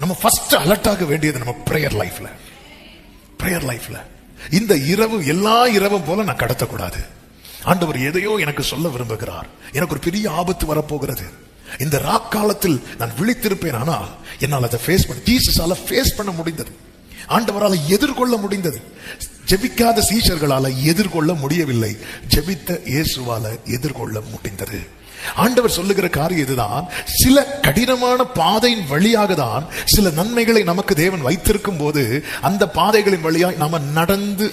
நம்ம first alert ஆக வேண்டியது நம்ம பிரேயர் லைஃப்ல. இந்த இரவு எல்லா இரவும் போல நான் கடத்தக்கூடாது. ஆண்டவர் எதையோ எனக்கு சொல்ல விரும்புகிறார். எனக்கு ஒரு பெரிய ஆபத்து வரப்போகிறது. இந்த ராக்காலத்தில் நான் விழித்திருப்பேன். ஆனால் என்னால் அதை ஜீசஸால ஃபேஸ் பண்ண முடிந்தது. ஆண்டவரால் எதிர்கொள்ள முடிந்தது. ஜெபிக்காத சீஷர்களால எதிர்கொள்ள முடியவில்லை. ஜெபித்த இயேசுவால எதிர்கொள்ள முடிந்தது. ஆண்டவர் சொல்லுகிற காரியம் இதுதான். சில கடினமான பாதையின் வழியாக தான் சில நன்மைகளை நமக்கு தேவன் வைத்திருக்கும் போது அந்த பாதைகளின் வழியாக நாம நடந்து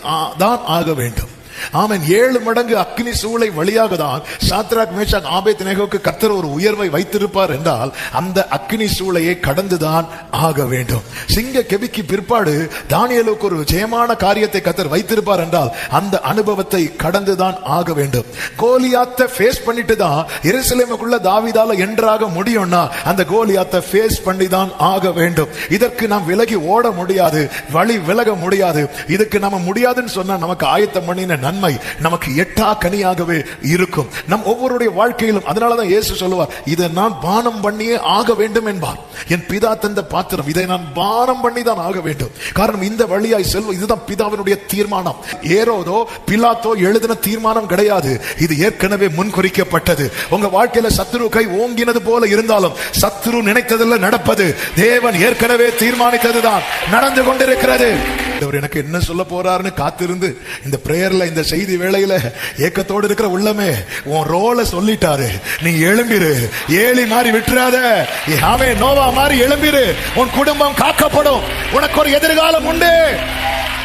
தான் ஆக வேண்டும். ஆமென். 7 மடங்கு அக்னி சூளை வழியாக தான் சாத்ராக் மேஷாக் ஆபேத்நேகோவுக்கு கர்த்தர் ஒரு உயர்வை வைத்திருப்பார் என்றால் அந்த அக்னி சூளையை கடந்துதான் ஆக வேண்டும். சிங்க கெபிக்கு பிற்பாடு தானியேலுக்கு ஒரு ஜெயமான காரியத்தை கர்த்தர் வைத்திருப்பார் என்றால் அந்த அனுபவத்தை கடந்துதான் ஆக வேண்டும். கோலியாத்தை ஃபேஸ் பண்ணிட்டு தான் எருசலேமுக்குள்ள தாவீதால என்றாக முடியும்னா அந்த கோலியாத்தை ஃபேஸ் பண்ணி தான் ஆக வேண்டும். இதற்கு நாம் விலகி ஓட முடியாது, வழி விலக முடியாது. இதுக்கு நம்ம முடியாதுன்னு சொன்னா நமக்கு ஆயத்தம் பண்ணின நன்மை நமக்கு எட்டா கனியாகவே இருக்கும் நம் ஒவ்வொருடைய வாழ்க்கையிலும். அதனாலதான் இயேசு சொல்லுவார், இதை நான் பானம் பண்ணியே ஆக வேண்டும் என்பார். என் பிதா தந்த பாத்திரம், இதை நான் பானம் பண்ணி தான் ஆக வேண்டும். காரணம் இந்த வழியாய் செல்வம். இதுதான் பிதாவினுடைய தீர்மானம். ஏரோதோ பிலாத்தோ எழுதின தீர்மானம் கிடையாது. இது ஏற்கனவே முன்குறிக்கப்பட்டது. உங்க வாழ்க்கையில சத்துரு கை ஓங்கினது போல இருந்தாலும் சத்துரு நினைத்ததில் நடப்பது தேவன் ஏற்கனவே தீர்மானித்ததுதான் நடந்து கொண்டிருக்கிறது. எனக்கு என்ன சொல்ல போறாருன்னு காத்திருந்து இந்த பிரேயர்ல இந்த செய்தி வேளையில ஏக்கத்தோடு இருக்கிற உள்ளமே, உன் ரோல சொல்லிட்டாரு. நீ எழும்பிரு. ஏலி மாதிரி விட்டுறாத. நோவா மாதிரி எழும்பிரு. உன் குடும்பம் காக்கப்படும். உனக்கு ஒரு எதிர்காலம் உண்டு.